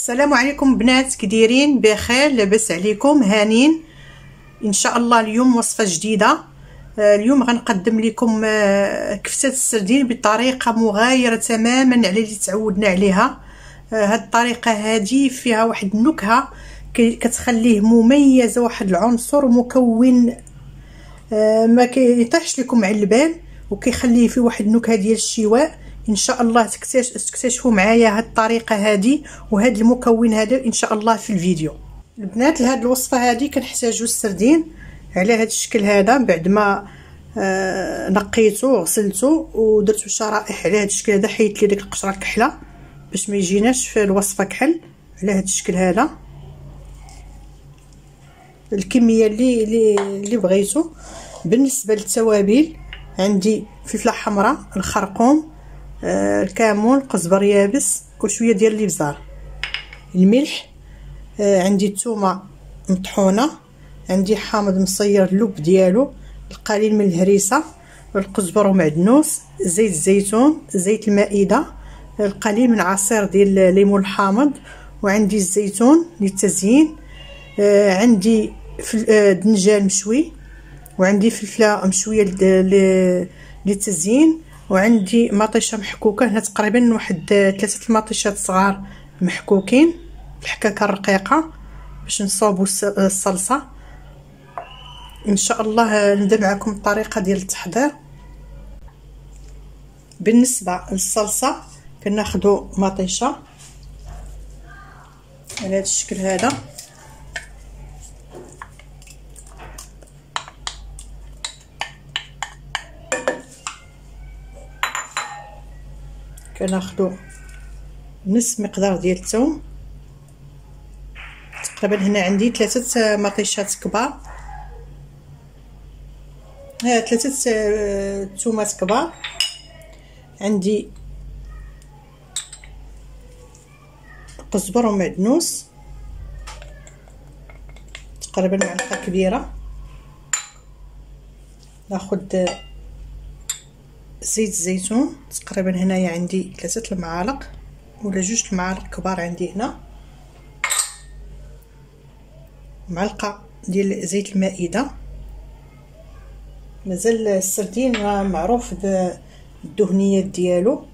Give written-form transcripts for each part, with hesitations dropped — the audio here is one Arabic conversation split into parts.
السلام عليكم بنات، كديرين؟ بخير؟ لاباس عليكم؟ هانين ان شاء الله. اليوم وصفه جديده. اليوم غنقدم لكم كفتة السردين بطريقه مغايره تماما على اللي تعودنا عليها. هاد الطريقه هذه فيها واحد النكهه كتخليه مميز، واحد العنصر مكون ما كيطيحش لكم على البال، وكيخليه فيه واحد النكهه ديال الشواء. ان شاء الله تكتشفوا معايا هاد الطريقه هذه وهاد المكون هذا ان شاء الله في الفيديو. البنات لهاد الوصفه هذه كنحتاجوا السردين على هاد الشكل هذا، بعد ما نقيته وغسلته ودرتو شرائح على هاد الشكل هذا، حيدت لي ديك القشره الكحله باش ما يجيناش في الوصفه كحل. على هاد الشكل هذا الكميه اللي بغيتو. بالنسبه للتوابل عندي فلفله حمراء، الخرقوم، الكمون، قزبر يابس وشويه ديال الابزار، الملح، عندي الثومه مطحونه، عندي حامض مصير اللب ديالو، القليل من الهريسه، القزبر ومعدنوس، زيت الزيتون، زيت المائده، القليل من عصير ديال الليمون الحامض، وعندي الزيتون للتزيين، عندي دنجال مشوي، وعندي فلفله مشويه للتزيين، وعندي مطيشه محكوكه. هنا تقريبا واحد 3 المطيشات صغار محكوكين الحكاكه الرقيقه باش نصاوبوا الصلصه. ان شاء الله نبدا معكم الطريقه ديال التحضير. بالنسبه للصلصه كناخذوا مطيشه على هذا الشكل هذا، كناخذوا نصف مقدار ديال الثوم، تقريبا هنا عندي 3 مطيشات كبار، 3 ثومات كبار، عندي قزبر ومعدنوس تقريبا معلقه كبيره، ناخذ زيت الزيتون تقريبا هنايا عندي 3 المعالق ولا 2 المعالق كبار، عندي هنا معلقه ديال زيت المائده. مازال السردين معروف بالدهنيات ديالو،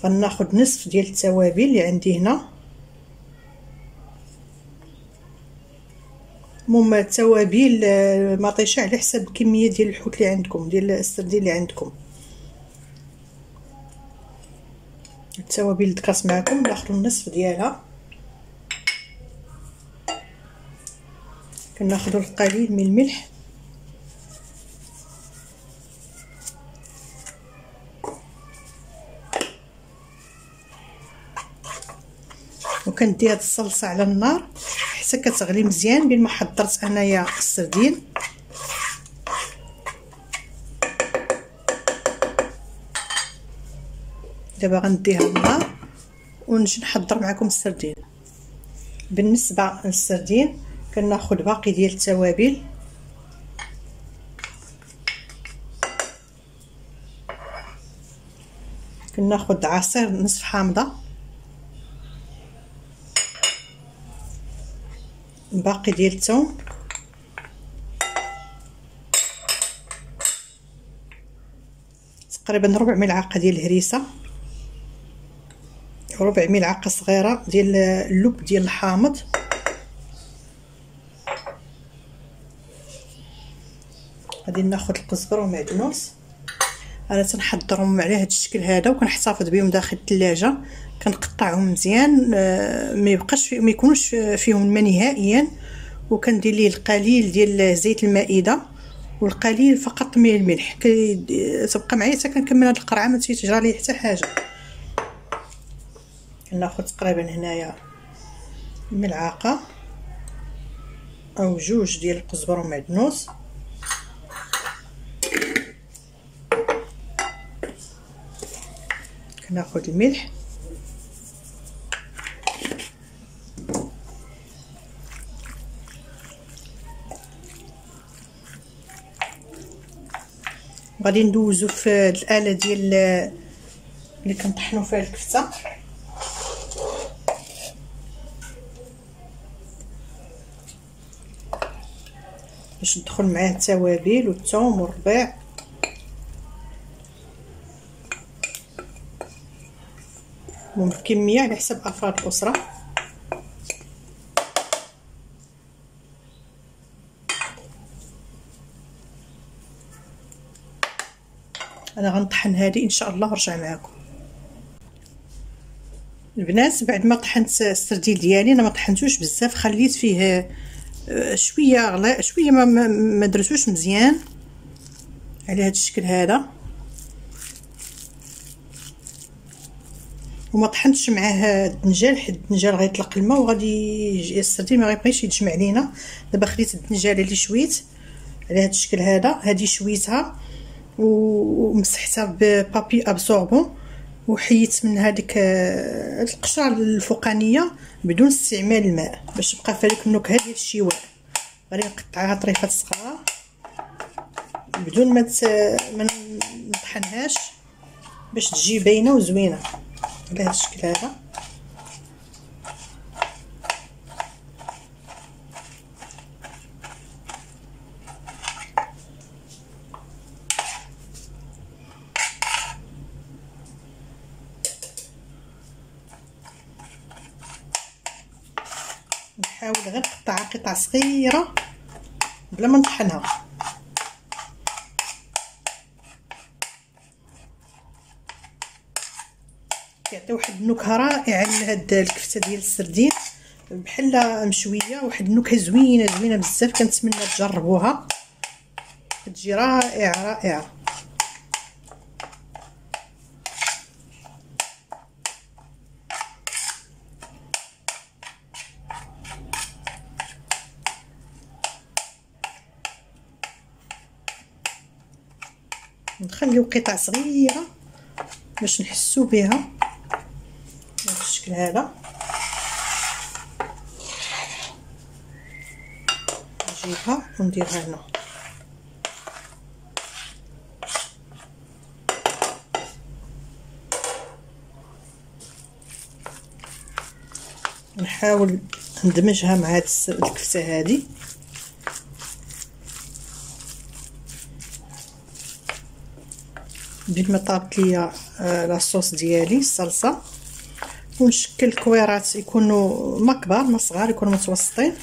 غناخذ نصف ديال التوابل اللي عندي هنا. المهم التوابل مطيشه على حسب الكميه ديال الحوت اللي عندكم، ديال السردين اللي عندكم. التوابل ذكرت معكم، ناخذ النصف ديالها. كناخذ القليل من الملح، وكندي هاد الصلصه على النار حتى كتغلي مزيان. بين ما حضرت انايا السردين دابا غنديها للنار ونجي نحضر معكم السردين. بالنسبه للسردين كناخذ باقي ديال التوابل، كناخذ عصير نصف حامضه، باقي ديال الثوم، تقريبا ربع ملعقه ديال الهريسه، وربع ملعقه صغيره ديال اللب ديال الحامض، غادي ناخذ القزبر ومعدنوس. انا تنحضرهم على هذا الشكل هذا وكنحتفظ بهم داخل الثلاجه، كنقطعهم مزيان ما يبقاش ما يكونوش فيهم الماء نهائيا، وكندير ليه القليل ديال زيت المائده والقليل فقط من الملح. تبقى معايا حتى كنكمل هذه القرعه ما تيجرى لي حتى حاجه. ناخذ تقريبا هنايا ملعقه او 2 ديال القزبر ومعدنوس، كناخذ الملح، غادي ندوزو في الاله ديال اللي كنطحنوا فيها الكفته. باش ندخل معاه التوابل والثوم والربيع. المهم كميه على حسب افراد الاسره. انا غنطحن هذه ان شاء الله ونرجع معكم. البنات بعد ما طحنت السردين ديالي، انا ما طحنتوش بزاف، خليت فيه شويه غلا شويه، ما درتوش مزيان على هذا الشكل هذا، وما طحنتش معاه الدنجال حيت الدنجال غيطلق الماء وغادي السردين ما غيبقاش يتجمع لينا. دابا خليت الدنجال اللي شويت على هذا الشكل هذا، هذه شويتها ومسحتها ببابي ابسوربون، وحيت من هذيك القشره الفوقانيه بدون استعمال الماء باش تبقى فيها ديك النكهه ديال الشواء. غادي نقطعها طريفات صغار بدون ما نطحنهاش باش تجي باينه وزوينه على هذا الشكل هذا. نحاول غير نقطعها قطع صغيره بلا ما نطحنها. كيعطي واحد النكهه رائعه لهاد الكفته ديال السردين، بحال مشويه، واحد النكهه زوينه زوينه بزاف. كنتمنى تجربوها، كتجي رائعه رائعه. نخليو قطع صغيره باش نحسو بها بهذا الشكل هذا. نجيبها ونديرها هنا. نحاول ندمجها مع هاد الكفته هذه. بعد ما طابت ليا لاصوص ديالي الصلصه، ونشكل الكويرات يكونوا ما كبار ما صغار، يكونوا متوسطين.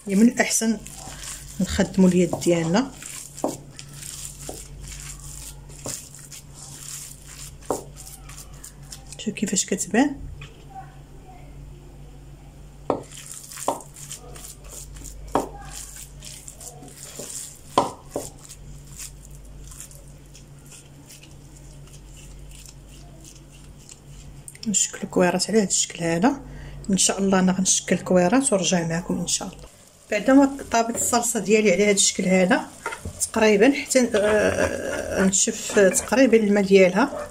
من الاحسن نخدموا اليد ديالنا. شوف كيفاش كتبان. نشكل كويرات على هذا الشكل هذا. ان شاء الله انا غنشكل كويرات ونرجع معكم ان شاء الله. بعد ما طابت الصلصه ديالي على هذا الشكل هذا تقريبا، حتى نشف تقريبا الماء ديالها.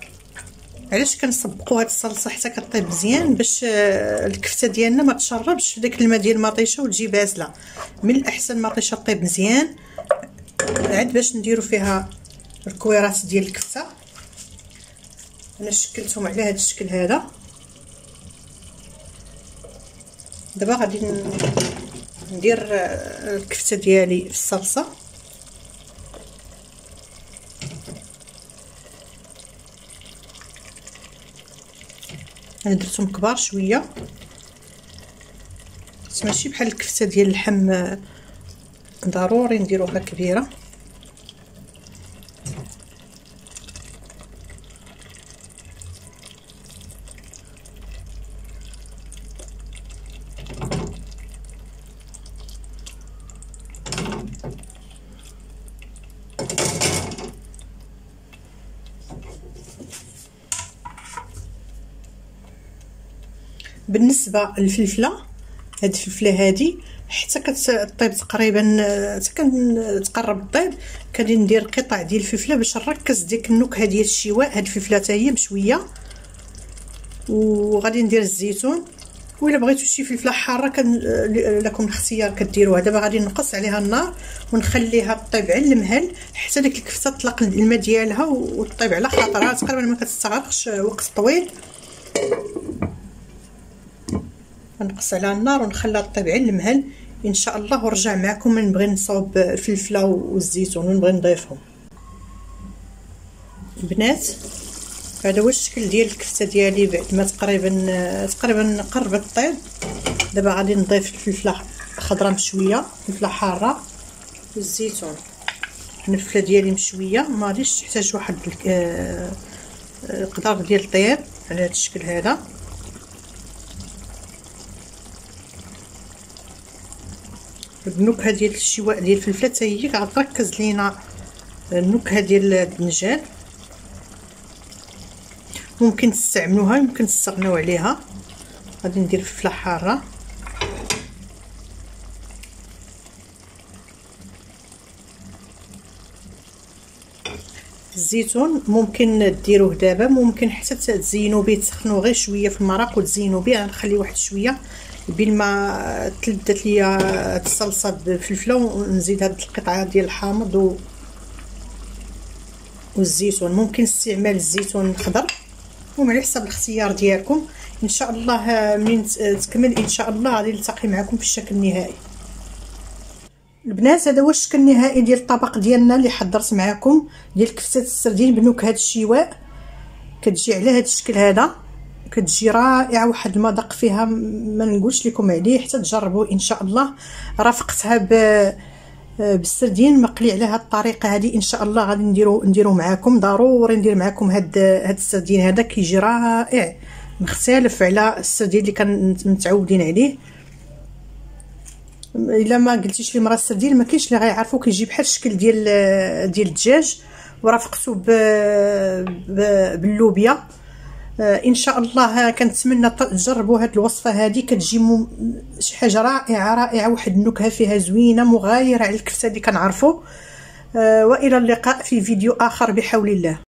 علاش كنسبقوا هاد الصلصه حتى كطيب مزيان باش الكفته ديالنا ما تشربش في داك الماء ديال المطيشه وتجي باسله. من الاحسن المطيشه طيب مزيان عاد باش نديرو فيها الكويرات ديال الكفته. انا شكلتهم على هذا الشكل هذا. دابا غادي ندير الكفته ديالي في الصلصه. انا درتهم كبار شويه، ماشي بحال الكفته ديال اللحم ضروري نديروها كبيره. بالنسبه للفلفله، هاد الفلفله هادي حتى كطيب تقريبا، حتى كتقرب الطيب كندير ندير قطع ديال الفلفله باش نركز ديك النكهه ديال الشواء. هاد الفلفله حتى هي بشويه، وغادي ندير الزيتون وإلا بغيتو شي فلفله حاره لكم الاختيار كديروها. دابا غادي نقص عليها النار ونخليها طيب على المهل حتى ديك الكفته تطلق الماء ديالها وطيب على خاطرها، تقريبا ما كتستغرقش وقت طويل. نقص على النار ونخليها طيب على المهل ان شاء الله، ونرجع معكم من نبغي نصاوب الفلفله والزيتون ونبغي نضيفهم. البنات هذا هو الشكل ديال الكفته ديالي بعد ما تقريبا قربت طيب. دابا غادي نضيف الفلفله خضراء مشويه، فلفله حاره والزيتون. الفلفله ديالي مشويه ما غاديش تحتاج واحد قدر ديال الطياب على هذا الشكل هذا. النكهه ديال الشواء ديال الفلفله حتى هي غتركز لينا النكهه ديال الدنجال. ممكن تستعملوها ممكن تستغناو عليها. غادي ندير فلفله حاره، الزيتون ممكن ديروه دابا، ممكن حتى تزينوا به، تسخنوا غير شويه في المرق وتزينوا به. غنخلي واحد شويه بين ما تلدت ليا الصلصه بالفلفله ونزيد هاد القطعه ديال الحامض والزيتون. ممكن استعمال الزيتون الخضر وعلى حسب الاختيار ديالكم. ان شاء الله منين تكمل ان شاء الله غادي نلتقي معكم في الشكل النهائي. البنات هذا هو الشكل النهائي ديال الطبق ديالنا اللي حضرت معكم ديال كفته السردين بنكهه الشواء. كتجي على هذا الشكل هذا، كتجي رائعه، واحد المذاق فيها ما نقولش لكم عليه حتى تجربوا ان شاء الله. رافقتها بالسردين مقلي على هذه الطريقه هذه ان شاء الله. غادي نديرو معكم، ضروري ندير معكم هاد السردين هذا، كيجي رائع مختلف على السردين اللي متعودين عليه. الا ما قلتيش لي مرا السردين ما كاينش اللي غيعرفو، كيجي بحال الشكل ديال الدجاج ورافقته باللوبيا. ان شاء الله كنتمنى تجربوا هذه الوصفه هذه، كتجي شي حاجه رائعه، واحد النكهه فيها زوينه مغايره على الكفته اللي كنعرفوا. والى اللقاء في فيديو اخر بحول الله.